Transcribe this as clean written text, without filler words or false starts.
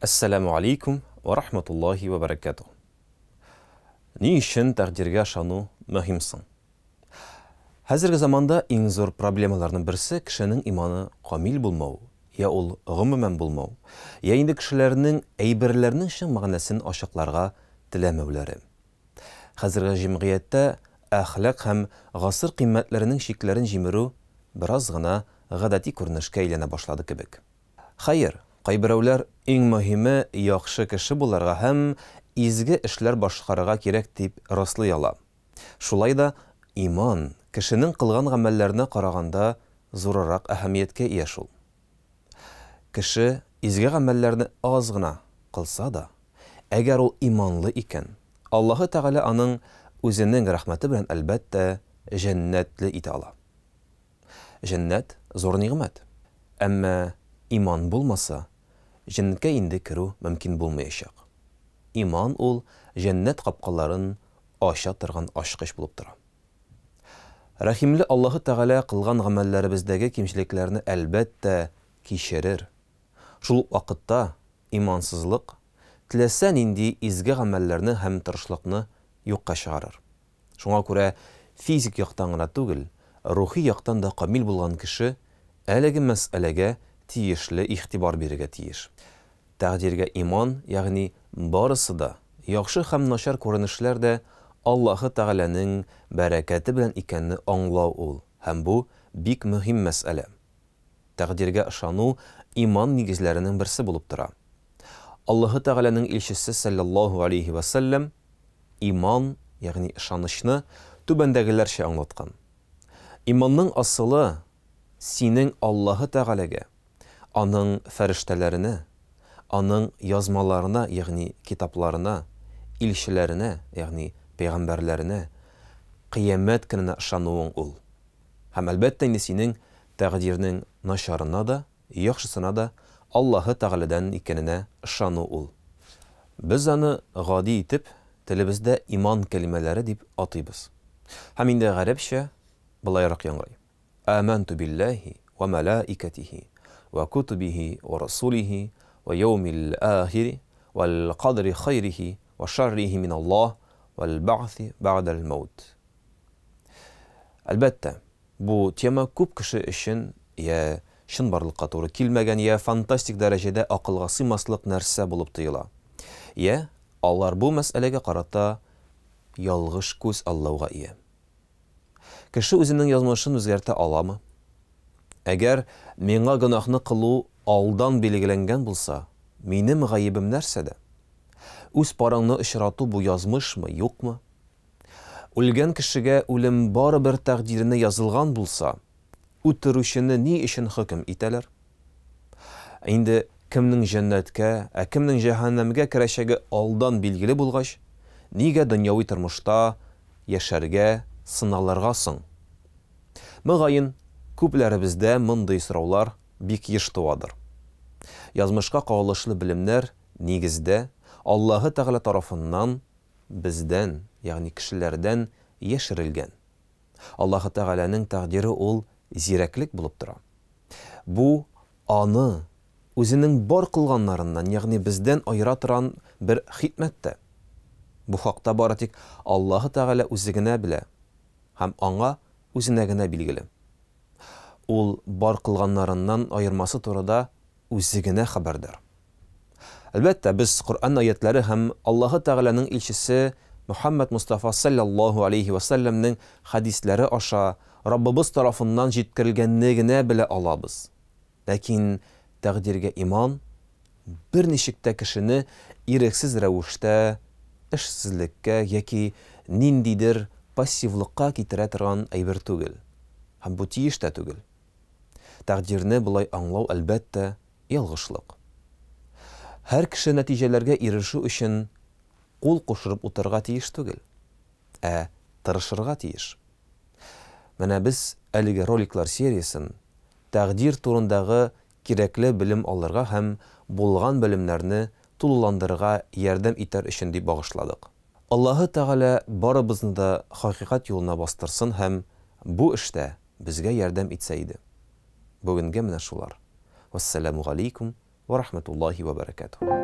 Ассаламу алейкум ва рахматуллахи ва баракатух. Ни өчен тәкъдиргә ышану мөһим соң? Хәзерге заманда иң зур проблемаларның берсе кешенең иманы камил булмау, я ул гомумән булмау, я инде кешеләрнең әйберләрнең чын мәгънәсен ачыкларга теләмәүләре. Хәзерге җәмгыятьтә әхлак һәм гасыр кыйммәтләренең шикләрен җимерү бераз гына гадәти күренешкә әйләнә башлады кебек. Хәер, кайберәүләр иң мөһиме яхшы кеше буларга һәм изге эшләр башкарырга кирәк дип раслый ала. Шулай да иман кешенең кылган гамәлләренә караганда зуррак әһәмияткә ия шул. Кеше изге гамәлләрне аз гына кылса да, әгәр ул иманлы икән, Аллаһы Тәгалә аның үзенең рәхмәте белән әлбәттә җәннәтле итә ала. Җәннәт зур ниғмәт. Әмма иман булмаса, җәннәткә инде керү мөмкин булмаячак. Иман ул җәннәт капкаларын ача торган ачкыч булып тора. Рәхимле Аллаһы Тәгалә кылган гамәлләребездәге кимчелекләрне әлбәттә кичерер. Шул вакытта имансызлык теләсә нинди изге гамәлләрне һәм тырышлыкны юкка чыгарыр. Шуңа күрә физик яктан гына түгел, рухи яктан да камил булган кеше әлеге мәсьәләгә тиешле игътибар бирергә тиеш. Тәкъдиргә иман, ягъни барысы да, яхшы һәм начар күренешләр дә Аллаһы Тәгаләнең бәрәкәте белән икәнне аңлау ул, һәм бу бик мөһим мәсьәлә. Тәкъдиргә ышану иман нигезләренең берсе булып тора. Аллаһы Тәгаләнең илчесе саллаллаһу алейхи ва саллям иман, ягъни ышанычны түбәндәгеләрчә аңлаткан. Иманның асылы синең Аллаһы Тәгаләгә, аның фәрештәләренә, аның язмаларына, ягъни китапларына, илчеләренә, ягъни пәйгамбәрләренә, кыямәт көненә ышануың ул. Һәм әлбәттә инде синең тәкъдирнең начарына да, яхшысына да Аллаһы Тәгаләдән икәненә ышану ул. Без аны гади итеп телебездә иман кәлимәләре дип атыйбыз. Һәм инде гарәпчә булайрак яңгырый. Аманту биллаһи ва малаикатиһи ва кутубиһи ва расулиһи ва яумил ахири вал қадри хайриһи ва шарриһи мин Аллаһ вал баъси баъдал маут. Әлбәттә, бу тема күп кеше өчен я чынбарлыкка туры килмәгән, я фантастик дәрәҗәдә акылга сыймаслык нәрсә булып тоела. Я алар бу мәсьәләгә карата ялгыш күз аллауга ия. Кеше үзенең язмышын үзгәртә аламы? Әгәр миңа гөнаһны кылу алдан билгеләнгән булса, минем гаебем нәрсәдә? Үз параңны очрату бу язмышмы, юкмы? Үлгән кешегә үлем барыбер тәкъдиренә язылган булса, үтерүчене ни өчен хөкем итәләр? Инде кемнең җәннәткә, кемнең җәһәннәмгә керәчәге алдан билгеле булгач, нигә дөньяви тормышта яшәргә, сыналарга соң? Мөгаен, күпләребездә мондый сораулар бик еш туадыр. Язмышка кагылышлы белемнәр нигездә Аллаһы Тәгалә тарафыннан бездән, ягъни кешеләрдән яшерелгән. Аллаһы Тәгаләнең тәкъдире ул зирәклек булып тора. Бу аны үзенең бар кылганнарыннан, ягъни бездән аера торган бер хикмәттә. Бу хакта бары тик Аллаһы Тәгалә үзе генә белә һәм аңа үзенә генә билгеле. Ул бар кылганнарыннан аермасы турында үзе генә хәбәрдар. Әлбәттә, без Коръән аятлары һәм Аллаһы Тәгаләнең илчесе Мөхәммәд Мустафа саллаллаһу алейхи ва саллямның хадисләре аша Раббыбыз тарафыннан җиткерелгәнне генә белә алабыз. Ләкин тәкъдиргә иман бер ничек тә кешене ирексез рәвештә эшсезлеккә яки ниндидер пассивлыкка китерә торган әйбер түгел. Һәм бу тиеш тә түгел. Тәкъдирне булай аңлау әлбәттә ялгышлык. Һәр кеше нәтиҗәләргә ирешү өчен кул кушырып утырырга тиеш түгел, тырышырга тиеш. Менә без әлеге роликлар сериясын тәкъдир турындагы кирәкле белем алырга һәм булган белемнәрне тулыландырырга ярдәм итәр өчен дип багышладык. Аллаһы Тәгалә барыбызны да хакыйкать юлына бастырсын һәм бу эштә безгә ярдәм итсә иде. Бүгенгә менә шулар. Вассаламу алейкум ва рахматуллахи ва баракатуһ.